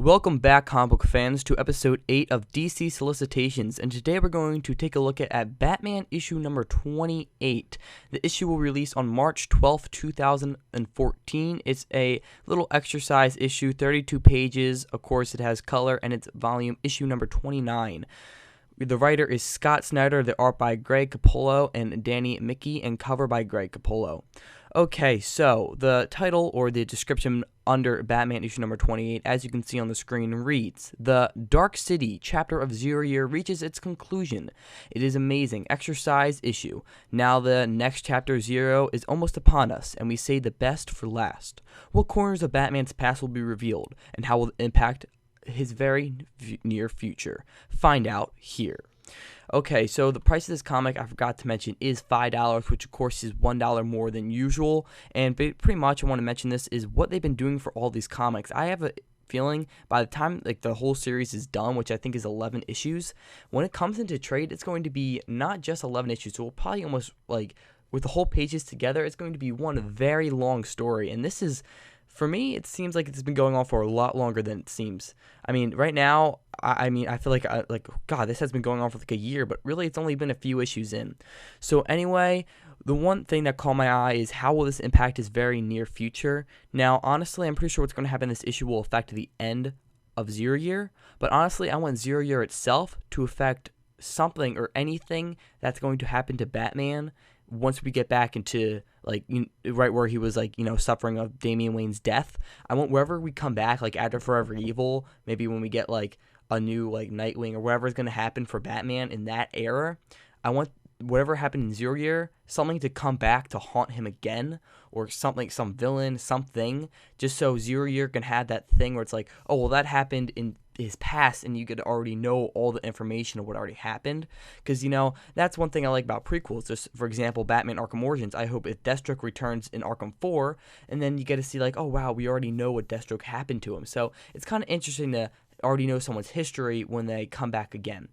Welcome back, comic book fans, to episode 8 of DC Solicitations, and today we're going to take a look at Batman issue number 28. The issue will release on March 12th, 2014. It's a little exercise issue, 32 pages. Of course, it has color, and it's volume issue number 29. The writer is Scott Snyder, the art by Greg Capullo and Danny Miki, and cover by Greg Capullo. Okay, so the title or the description under Batman issue number 28, as you can see on the screen, reads, "The Dark City chapter of Zero Year reaches its conclusion. It is amazing exercise issue. Now the next chapter, Zero, is almost upon us, and we say the best for last. What corners of Batman's past will be revealed, and how will it impact his very near future? Find out here." Okay, so the price of this comic, I forgot to mention, is $5, which of course is $1 more than usual. And pretty much I want to mention this is what they've been doing for all these comics. I have a feeling by the time the whole series is done, which I think is 11 issues, when it comes into trade, it's going to be not just 11 issues. So we'll probably almost with the whole pages together, it's going to be one very long story. And this is, for me, it seems like it's been going on for a lot longer than it seems. I mean, right now, I feel like God, this has been going on for a year, but really it's only been a few issues in. So anyway, the one thing that caught my eye is how will this impact his very near future? Now, honestly, I'm pretty sure what's going to happen in this issue will affect the end of Zero Year, but honestly, I want Zero Year itself to affect something or anything that's going to happen to Batman once we get back into right where he was suffering of Damian Wayne's death. I want wherever we come back, after Forever Evil, maybe when we get a new Nightwing or whatever is going to happen for Batman in that era, I want whatever happened in Zero Year, something to come back to haunt him again, or something, some villain, something, just so Zero Year can have that thing where it's like, oh, well, that happened in his past, and you could already know all the information of what already happened. Because, that's one thing I like about prequels. Just, for example, Batman Arkham Origins, I hope if Deathstroke returns in Arkham 4, and then you get to see, oh, wow, we already know what Deathstroke happened to him. So it's kind of interesting to already know someone's history when they come back again.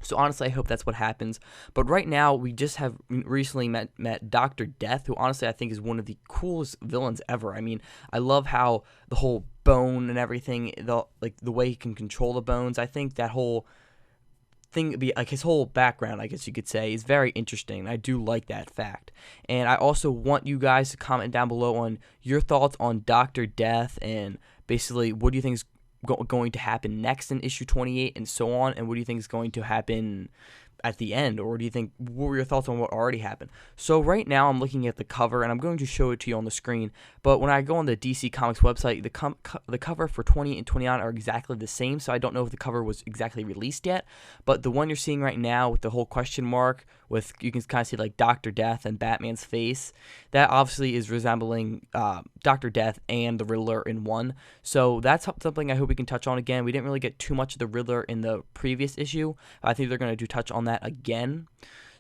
So honestly, I hope that's what happens. But right now, we just have recently met Dr. Death, who honestly I think is one of the coolest villains ever. I mean, I love how the whole bone and everything, the way he can control the bones. I think that whole thing, his whole background, I guess you could say, is very interesting. I do like that fact. And I also want you guys to comment down below on your thoughts on Dr. Death, and basically, what do you think is going to happen next in issue 28 and so on, and what do you think is going to happen at the end, or do you think, what were your thoughts on what already happened? So right now I'm looking at the cover, and I'm going to show it to you on the screen, but when I go on the DC Comics website, the cover for 20 and 29 are exactly the same, so I don't know if the cover was exactly released yet, but the one you're seeing right now with the whole question mark, you can kind of see Dr. Death and Batman's face, that obviously is resembling Dr. Death and the Riddler in one, so that's something I hope we can touch on again. We didn't really get too much of the Riddler in the previous issue. I think they're going to touch on that again.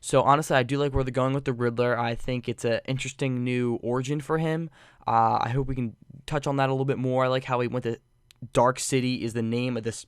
So honestly, I do like where they're going with the Riddler. I think it's an interesting new origin for him. I hope we can touch on that a little bit more. I like how he went to Dark City is the name of this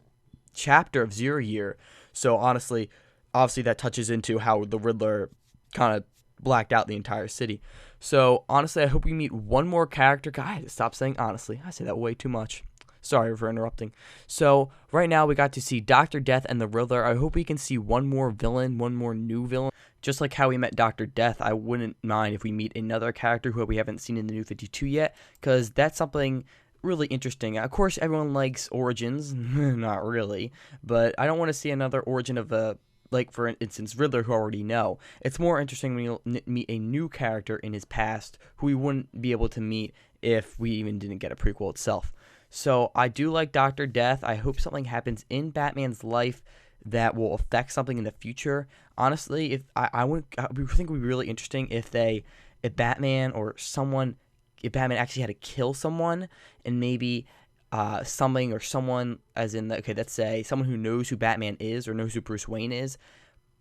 chapter of Zero Year. So obviously that touches into how the Riddler kind of blacked out the entire city. So honestly, I hope we meet one more character. God, stop saying honestly. I say that way too much. Sorry for interrupting. So right now we got to see Dr. Death and the Riddler. I hope we can see one more villain, one more new villain. Just like how we met Dr. Death, I wouldn't mind if we meet another character who we haven't seen in the New 52 yet, because that's something really interesting. Of course, everyone likes origins. Not really. But I don't want to see another origin of for instance, Riddler, who I already know. It's more interesting when you meet a new character in his past who we wouldn't be able to meet if we even didn't get a prequel itself. So I do like Dr. Death. I hope something happens in Batman's life that will affect something in the future. Honestly, if I think it would be really interesting if Batman actually had to kill someone, and maybe something or someone, as in let's say someone who knows who Batman is or knows who Bruce Wayne is,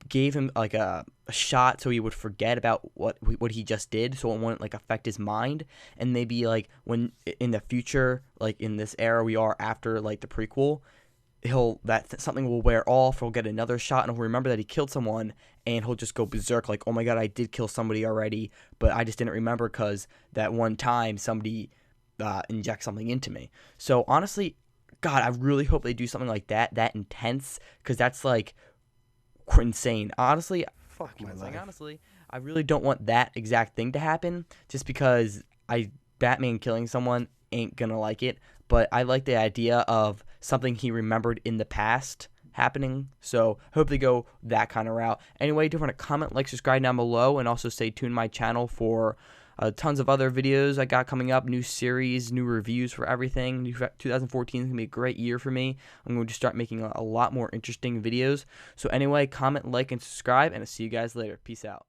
gave him a shot so he would forget about what he just did, so it wouldn't affect his mind, and maybe when in the future, in this era we are after the prequel, something will wear off, he'll get another shot, and he'll remember that he killed someone, and he'll just go berserk oh my god, I did kill somebody already, but I just didn't remember because that one time somebody inject something into me. So honestly, God, I really hope they do something like that intense, because that's like insane. Honestly, Fuck my life. honestly, I really don't want that exact thing to happen, just because Batman killing someone ain't gonna like it. But I like the idea of something he remembered in the past happening. So hope they go that kind of route. Anyway, do want to comment, like, subscribe down below, and also stay tuned to my channel for tons of other videos I got coming up, new series, new reviews for everything. 2014 is going to be a great year for me. I'm going to start making a lot more interesting videos. So anyway, comment, like, and subscribe, and I'll see you guys later. Peace out.